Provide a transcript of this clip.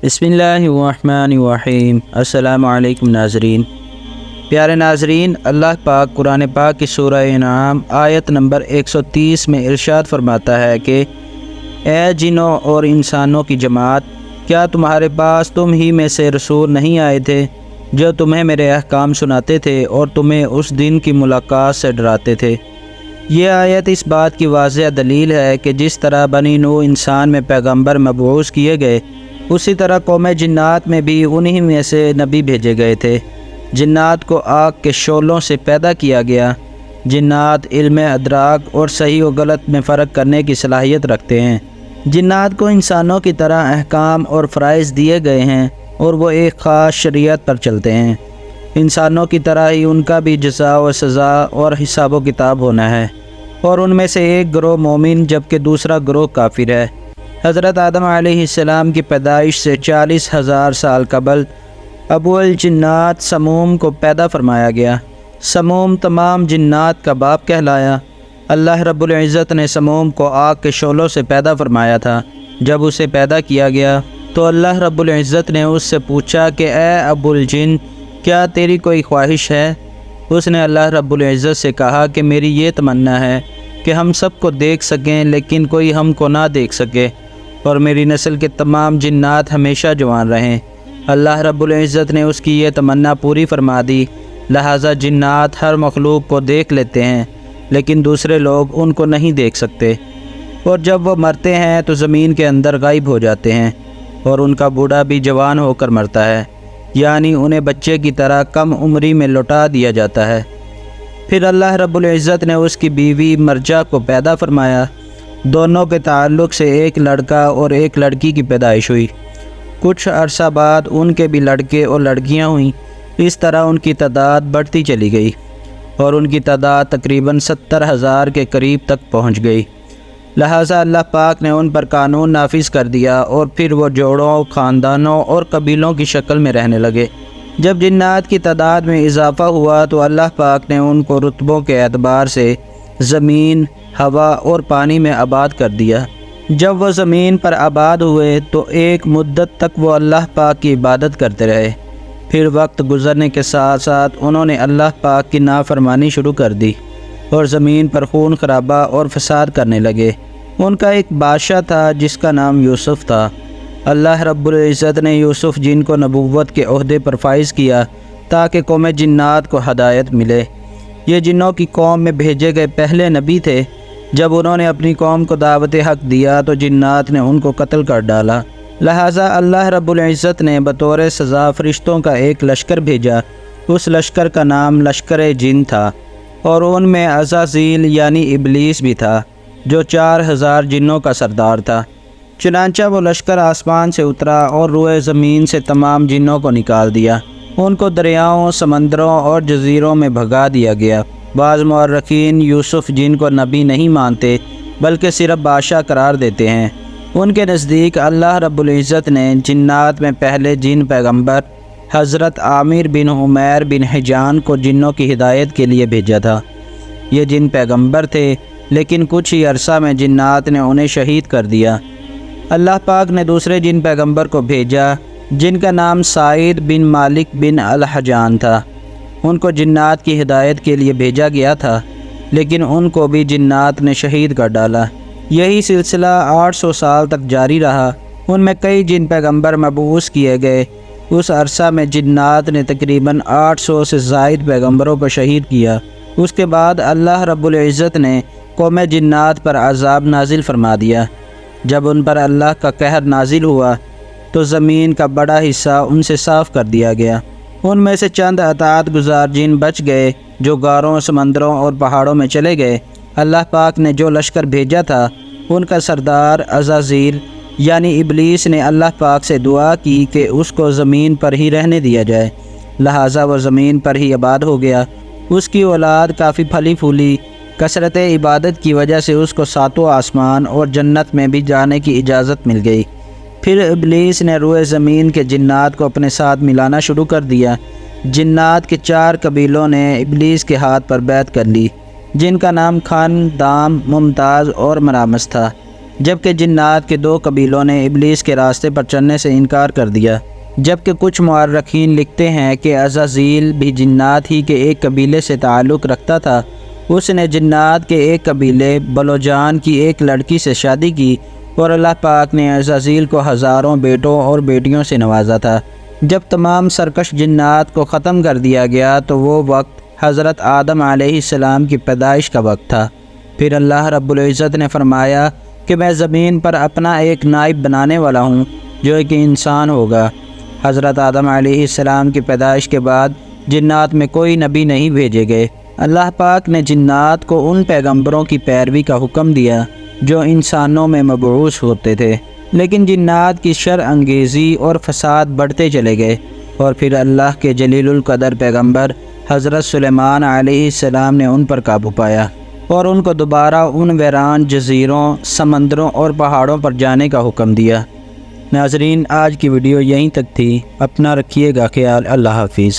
بسم اللہ الرحمن الرحیم۔ السلام علیکم ناظرین۔ پیارے ناظرین، اللہ پاک قرآن پاک کی سورہ انعام آیت نمبر 130 میں ارشاد فرماتا ہے کہ اے جنوں اور انسانوں کی جماعت، کیا تمہارے پاس تم ہی میں سے رسول نہیں آئے تھے جو تمہیں میرے احکام سناتے تھے اور تمہیں اس دن کی ملاقات سے ڈراتے تھے۔ یہ آیت اس بات کی واضح دلیل ہے کہ جس طرح بنی نوح انسان میں پیغمبر مبعوث کیے گئے، اسی طرح قوم جنات میں بھی انہی میں سے نبی بھیجے گئے تھے۔ جنات کو آگ کے شعلوں سے پیدا کیا گیا۔ جنات علم ادراک اور صحیح و غلط میں فرق کرنے کی صلاحیت رکھتے ہیں۔ جنات کو انسانوں کی طرح احکام اور فرائض دیے گئے ہیں اور وہ ایک خاص شریعت پر چلتے ہیں۔ انسانوں کی طرح ہی ان کا بھی جزا و سزا اور حساب و کتاب ہونا ہے، اور ان میں سے ایک گروہ مومن جبکہ دوسرا گروہ کافر ہے۔ حضرت آدم علیہ السلام کی پیدائش سے 40,000 سال قبل ابو الجنات سموم کو پیدا فرمایا گیا۔ سموم تمام جنات کا باپ کہلایا۔ اللہ رب العزت نے سموم کو آگ کے شعلوں سے پیدا فرمایا تھا۔ جب اسے پیدا کیا گیا تو اللہ رب العزت نے اس سے پوچھا کہ اے ابو الجن، کیا تیری کوئی خواہش ہے؟ اس نے اللہ رب العزت سے کہا کہ میری یہ تمنا ہے کہ ہم سب کو دیکھ سکیں لیکن کوئی ہم کو نہ دیکھ سکے، اور میری نسل کے تمام جنات ہمیشہ جوان رہیں۔ اللہ رب العزت نے اس کی یہ تمنا پوری فرما دی، لہٰذا جنات ہر مخلوق کو دیکھ لیتے ہیں لیکن دوسرے لوگ ان کو نہیں دیکھ سکتے، اور جب وہ مرتے ہیں تو زمین کے اندر غائب ہو جاتے ہیں، اور ان کا بوڑھا بھی جوان ہو کر مرتا ہے، یعنی انہیں بچے کی طرح کم عمری میں لوٹا دیا جاتا ہے۔ پھر اللہ رب العزت نے اس کی بیوی مرجع کو پیدا فرمایا۔ دونوں کے تعلق سے ایک لڑکا اور ایک لڑکی کی پیدائش ہوئی۔ کچھ عرصہ بعد ان کے بھی لڑکے اور لڑکیاں ہوئیں۔ اس طرح ان کی تعداد بڑھتی چلی گئی اور ان کی تعداد تقریباً 70,000 کے قریب تک پہنچ گئی۔ لہٰذا اللہ پاک نے ان پر قانون نافذ کر دیا اور پھر وہ جوڑوں، خاندانوں اور قبیلوں کی شکل میں رہنے لگے۔ جب جنات کی تعداد میں اضافہ ہوا تو اللہ پاک نے ان کو رتبوں کے اعتبار سے زمین، ہوا اور پانی میں آباد کر دیا۔ جب وہ زمین پر آباد ہوئے تو ایک مدت تک وہ اللہ پاک کی عبادت کرتے رہے۔ پھر وقت گزرنے کے ساتھ ساتھ انہوں نے اللہ پاک کی نافرمانی شروع کر دی اور زمین پر خون خرابہ اور فساد کرنے لگے۔ ان کا ایک بادشاہ تھا جس کا نام یوسف تھا۔ اللہ رب العزت نے یوسف جن کو نبوت کے عہدے پر فائز کیا تاکہ قوم جنات کو ہدایت ملے۔ یہ جنوں کی قوم میں بھیجے گئے پہلے نبی تھے۔ جب انہوں نے اپنی قوم کو دعوت حق دیا تو جنات نے ان کو قتل کر ڈالا۔ لہٰذا اللہ رب العزت نے بطور سزا فرشتوں کا ایک لشکر بھیجا۔ اس لشکر کا نام لشکر جن تھا، اور ان میں عزازیل یعنی ابلیس بھی تھا جو 4,000 جنوں کا سردار تھا۔ چنانچہ وہ لشکر آسمان سے اترا اور روئے زمین سے تمام جنوں کو نکال دیا۔ ان کو دریاؤں، سمندروں اور جزیروں میں بھگا دیا گیا۔ بعض مورخین یوسف جن کو نبی نہیں مانتے بلکہ صرف بادشاہ قرار دیتے ہیں۔ ان کے نزدیک اللہ رب العزت نے جنات میں پہلے جن پیغمبر حضرت عامر بن عمیر بن حجان کو جنوں کی ہدایت کے لیے بھیجا تھا۔ یہ جن پیغمبر تھے لیکن کچھ ہی عرصہ میں جنات نے انہیں شہید کر دیا۔ اللہ پاک نے دوسرے جن پیغمبر کو بھیجا جن کا نام سعید بن مالک بن الحجان تھا۔ ان کو جنات کی ہدایت کے لیے بھیجا گیا تھا لیکن ان کو بھی جنات نے شہید کر ڈالا۔ یہی سلسلہ 800 سال تک جاری رہا۔ ان میں کئی جن پیغمبر مبعوث کیے گئے۔ اس عرصہ میں جنات نے تقریباً 800 سے زائد پیغمبروں کو شہید کیا۔ اس کے بعد اللہ رب العزت نے قوم جنات پر عذاب نازل فرما دیا۔ جب ان پر اللہ کا قہر نازل ہوا تو زمین کا بڑا حصہ ان سے صاف کر دیا گیا۔ ان میں سے چند اطاعت گزار جن بچ گئے جو غاروں، سمندروں اور پہاڑوں میں چلے گئے۔ اللہ پاک نے جو لشکر بھیجا تھا ان کا سردار عزازیل یعنی ابلیس نے اللہ پاک سے دعا کی کہ اس کو زمین پر ہی رہنے دیا جائے، لہٰذا وہ زمین پر ہی آباد ہو گیا۔ اس کی اولاد کافی پھلی پھولی۔ کثرت عبادت کی وجہ سے اس کو ساتوں آسمان اور جنت میں بھی جانے کی اجازت مل گئی۔ پھر ابلیس نے روئے زمین کے جنات کو اپنے ساتھ ملانا شروع کر دیا۔ جنات کے 4 قبیلوں نے ابلیس کے ہاتھ پر بیعت کر لی، جن کا نام خان، دام، ممتاز اور مرامس تھا۔ جبکہ جنات کے 2 قبیلوں نے ابلیس کے راستے پر چلنے سے انکار کر دیا۔ جبکہ کچھ مورخین لکھتے ہیں کہ عزازیل بھی جنات ہی کے ایک قبیلے سے تعلق رکھتا تھا۔ اس نے جنات کے ایک قبیلے بلوجان کی ایک لڑکی سے شادی کی اور اللہ پاک نے عزازیل کو ہزاروں بیٹوں اور بیٹیوں سے نوازا تھا۔ جب تمام سرکش جنات کو ختم کر دیا گیا تو وہ وقت حضرت آدم علیہ السلام کی پیدائش کا وقت تھا۔ پھر اللہ رب العزت نے فرمایا کہ میں زمین پر اپنا ایک نائب بنانے والا ہوں جو ایک انسان ہوگا۔ حضرت آدم علیہ السلام کی پیدائش کے بعد جنات میں کوئی نبی نہیں بھیجے گئے۔ اللہ پاک نے جنات کو ان پیغمبروں کی پیروی کا حکم دیا جو انسانوں میں مبعوث ہوتے تھے، لیکن جنات کی شر انگیزی اور فساد بڑھتے چلے گئے، اور پھر اللہ کے جلیل القدر پیغمبر حضرت سلیمان علیہ السلام نے ان پر قابو پایا اور ان کو دوبارہ ان ویران جزیروں، سمندروں اور پہاڑوں پر جانے کا حکم دیا۔ ناظرین، آج کی ویڈیو یہیں تک تھی۔ اپنا رکھیے گا خیال۔ اللہ حافظ۔